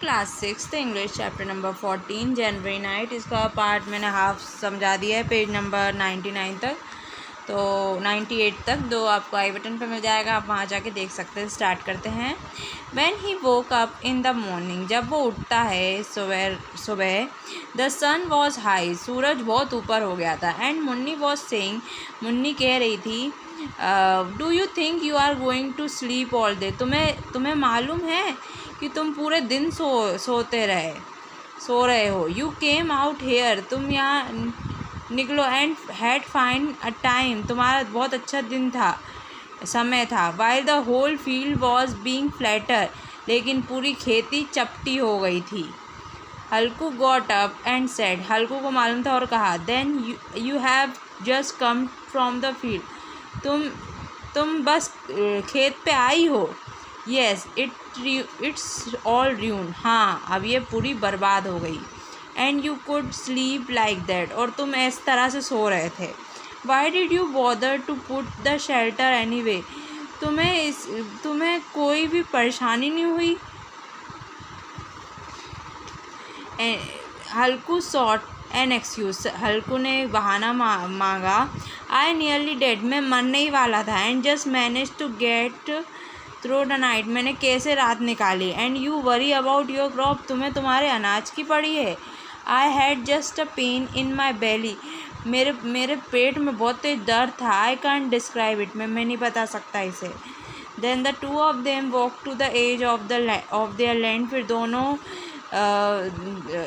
Class 6 English chapter number 14 जनवरी night. इसका part मैंने half समझा दिया है, पेज नंबर 99 तक, तो 98 तक दो आपको आई बटन पर मिल जाएगा, आप वहाँ जाके देख सकते हैं। स्टार्ट करते हैं। When he woke up in the morning, जब वो उठता है सुबह, द सन वॉज हाई, सूरज बहुत ऊपर हो गया था। And Munni was saying, Munni कह रही थी, do you think you are going to sleep all day, तुम्हें मालूम है कि तुम पूरे दिन सो रहे हो। यू केम आउट हेयर, तुम यहाँ निकलो, and had fine a time, तुम्हारा बहुत अच्छा दिन था, समय था। While the whole field was being flatter, लेकिन पूरी खेती चपटी हो गई थी। हल्कू गॉट अप एंड सेड, हल्कू को मालूम था और कहा, then you have just come from the field, तुम बस खेत पे आई हो। येस इट्स ऑल र्यून, हाँ अब ये पूरी बर्बाद हो गई। And you could sleep like that, और तुम इस तरह से सो रहे थे। Why did you bother to put the shelter any way, तुम्हें कोई भी परेशानी नहीं हुई। Halku sought an excuse, Halku ने बहाना मांगा। आई नियरली डेड, मैं मरने ही वाला था। And just manage to get through the night, मैंने कैसे रात निकाली। And you worry about your crop, तुम्हें तुम्हारे अनाज की पड़ी है। I had just a pain in my belly, मेरे पेट में बहुत तेज दर्द था। आई कैंट डिस्क्राइब इट, मैं नहीं बता सकता इसे। Then the two of them walk to the edge of their land, फिर दोनों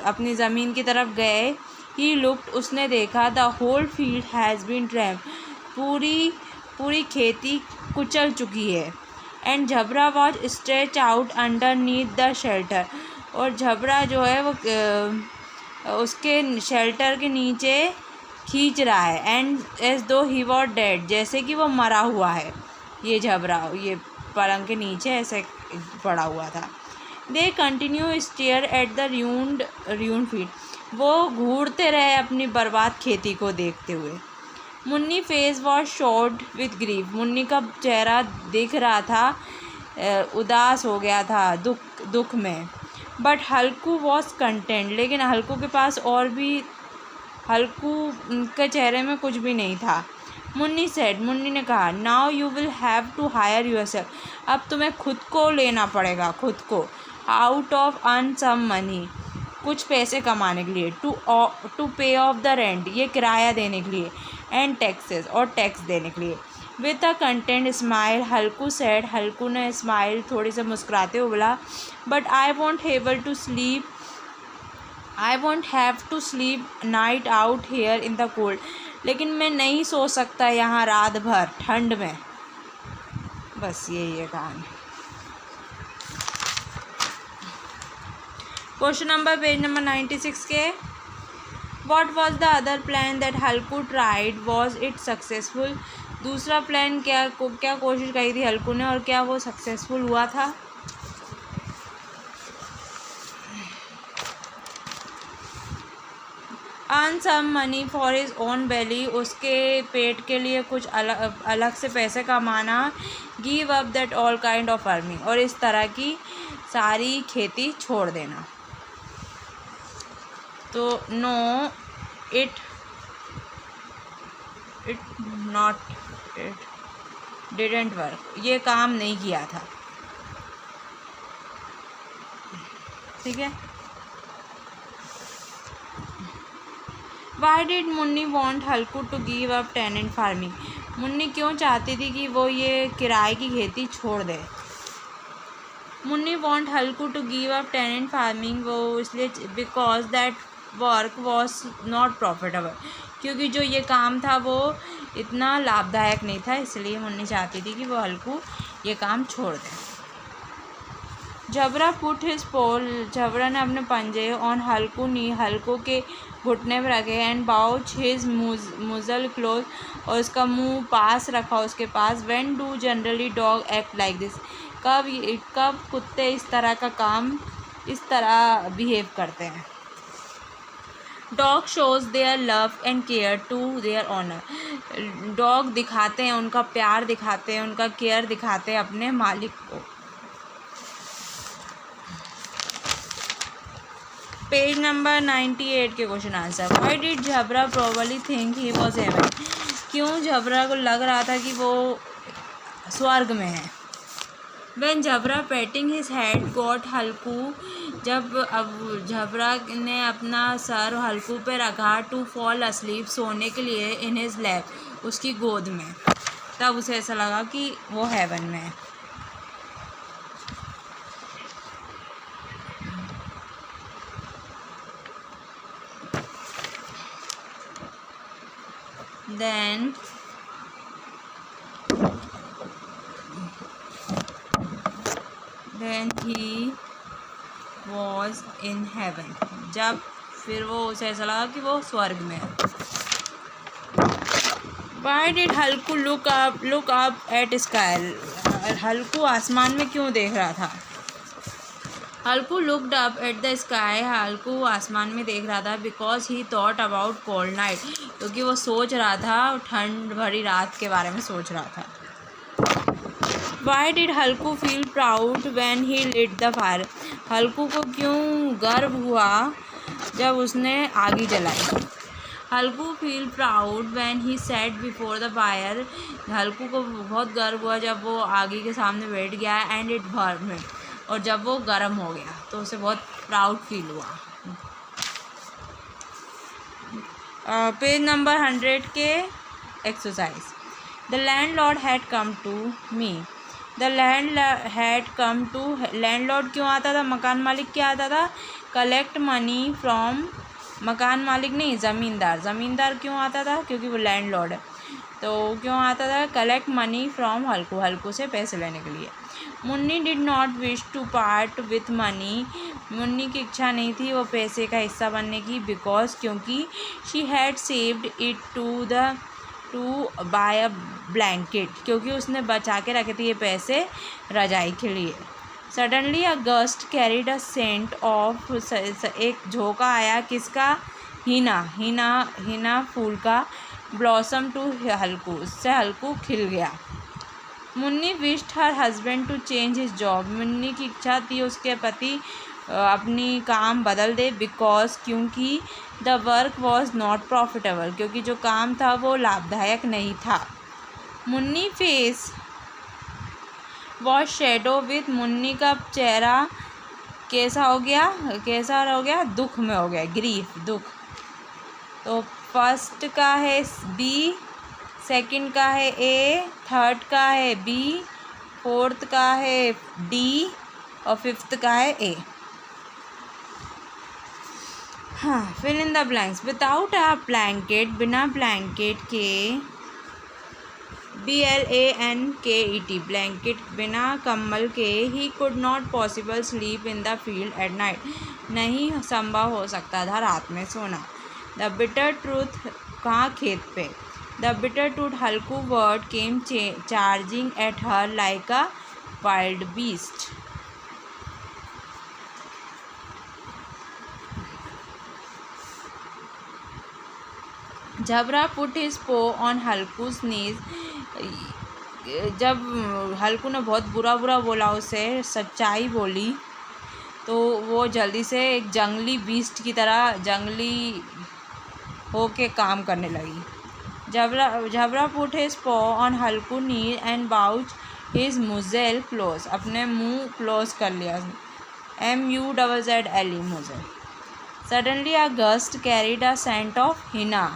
अपनी ज़मीन की तरफ गए। ही लुक्ड, उसने देखा, the whole field has been tramp, पूरी खेती कुचल चुकी है। And Jhabra was stretch out underneath the shelter, और झबरा जो है वो उसके शेल्टर के नीचे खींच रहा है। एंड एज दो ही वॉज डेड, जैसे कि वो मरा हुआ है। ये झबरा ये पलंग के नीचे ऐसे पड़ा हुआ था। They continue stare at the ruined field, वो घूरते रहे अपनी बर्बाद खेती को देखते हुए। Munni face was shrouded with grief, Munni का चेहरा दिख रहा था उदास हो गया था दुख में। बट हल्कू वॉज कंटेंट, लेकिन हल्कू के पास और भी, हल्कू के चेहरे में कुछ भी नहीं था। मुन्नी सेड, मुन्नी ने कहा, now you will have to hire yourself, अब तुम्हें खुद को लेना पड़ेगा, खुद को, out of earn some money, कुछ पैसे कमाने के लिए, टू पे ऑफ द रेंट, ये किराया देने के लिए, एंड टैक्सेस, और टैक्स देने के लिए। With a content smile Halku said, Halku ने स्माइल थोड़ी से मुस्कुराते हुए बोला, but I won't have to sleep night out here in the cold, लेकिन मैं नहीं सो सकता यहाँ रात भर ठंड में। बस यही है कहानी। क्वेश्चन नंबर पेज नंबर 96 के, what was the other plan that Halku tried, was it successful, दूसरा प्लान क्या कोशिश करी थी हल्कू ने, और क्या वो सक्सेसफुल हुआ था। Earn some money for his own belly, उसके पेट के लिए कुछ अलग से पैसे कमाना। Give up that all kind of farming, और इस तरह की सारी खेती छोड़ देना। तो नो इट डिडंट वर्क, ये काम नहीं किया था। ठीक है। Why did Munni want Halku to give up tenant farming, Munni क्यों चाहती थी कि वो ये किराए की खेती छोड़ दे। Munni want Halku to give up tenant farming, वो इसलिए, because that work was not profitable, क्योंकि जो ये काम था वो इतना लाभदायक नहीं था, इसलिए मुन्नी चाहती थी कि वो हल्कू ये काम छोड़ दे। झबरा पुट हिज पोल, झबरा ने अपने पंजे ऑन हल्कू नी, हल्कू के घुटने पर रखे। एंड बाउच हिज मुजल क्लोज, और उसका मुंह पास रखा उसके पास। When do generally dog act like this, कब कुत्ते इस तरह बिहेव करते हैं। Dog shows their love and care to their owner, dog दिखाते हैं, उनका प्यार दिखाते हैं, उनका केयर दिखाते हैं अपने मालिक को। पेज नंबर 98 के question answer. Why did Jhabra probably think he was heaven? क्यों झबरा को लग रहा था कि वो स्वर्ग में है? When Jhabra petting his head got Halku, जब अब झबरा ने अपना सर हल्कू पे रखा, टू फॉल अस्लीप, सोने के लिए, इन हिज लैप, उसकी गोद में, तब उसे ऐसा लगा कि वो हेवन में है। Then he was in heaven, जब फिर वो उसे ऐसा लगा कि वो स्वर्ग में है। Why did Halku look up at sky? हल्कू आसमान में क्यों देख रहा था? हल्कू looked up at the sky, हल्कू आसमान में देख रहा था, because he thought about cold night, क्योंकि वो सोच रहा था, ठंड भरी रात के बारे में सोच रहा था। Why did Halku feel proud when he lit the fire? हल्कू को क्यों गर्व हुआ जब उसने आगी जलाई? हल्कू feel proud when he sat before the fire, हल्कू को बहुत गर्व हुआ जब वो आगी के सामने बैठ गया, and it burned, और जब वो गर्म हो गया तो उसे बहुत प्राउड फील हुआ। पेज नंबर 100 के exercise. The landlord had come to me, the landlord क्यों आता था? मकान मालिक क्या आता था? कलेक्ट मनी फ्रॉम, मकान मालिक नहीं, ज़मींदार क्यों आता था? क्योंकि वो लैंडलॉर्ड है, तो क्यों आता था? कलेक्ट मनी फ्रॉम हल्कू से पैसे लेने के लिए। Munni did not wish to part with money, Munni की इच्छा नहीं थी वो पैसे का हिस्सा बनने की, बिकॉज क्योंकि she had saved it to buy a blanket, क्योंकि उसने बचा के रखे थे ये पैसे रजाई के लिए। Suddenly a gust carried a scent off, एक झोंका आया, किसका? हिना फूल का, ब्लॉसम टू हल्कू, उससे हल्कू खिल गया। Munni wished her husband to change his job, Munni की इच्छा थी उसके पति अपनी काम बदल दे, बिकॉज क्योंकि the work was not profitable, क्योंकि जो काम था वो लाभदायक नहीं था। Munni face was shadow with, Munni का चेहरा कैसा हो गया? दुख में हो गया, ग्रीफ, दुख। तो फर्स्ट का है बी, सेकंड का है ए, थर्ड का है बी, फोर्थ का है डी और फिफ्थ का है ए। हाँ, fill in the blanks. Without a blanket, बिना ब्लैंकेट के, BLANKET, ब्लैंकेट, बिना कम्बल के, he could not possible sleep in the field at night, नहीं संभव हो सकता था रात में सोना। द बिटर ट्रूथ, कहाँ? खेत पे। The bitter truth, Halku word came charging at her like a wild beast. Jhabra put his paw on Halku's knees, जब हल्कू ने बहुत बुरा बोला उसे, सच्चाई बोली, तो वो जल्दी से एक जंगली बीस्ट की तरह जंगली होके काम करने लगी। Jhabra put his paw on Halku knee and बाउच हिज मुज़ेल क्लोज, अपने मुंह क्लोज कर लिया, MUZZLE, muzzle. Suddenly a gust carried a scent of henna,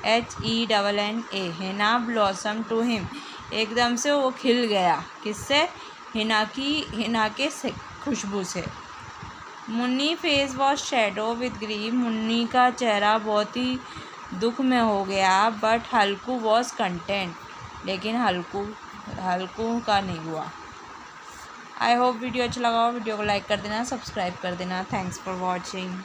HENNA, henna blossom to him, एकदम से वो खिल गया, किससे? हिना के खुशबू से। Munni face was shadow with grief, Munni का चेहरा बहुत ही दुख में हो गया, बट हल्कू वॉज कंटेंट, लेकिन हल्कू का नहीं हुआ। आई होप वीडियो अच्छा लगा हो, वीडियो को लाइक कर देना, सब्सक्राइब कर देना। Thanks for watching.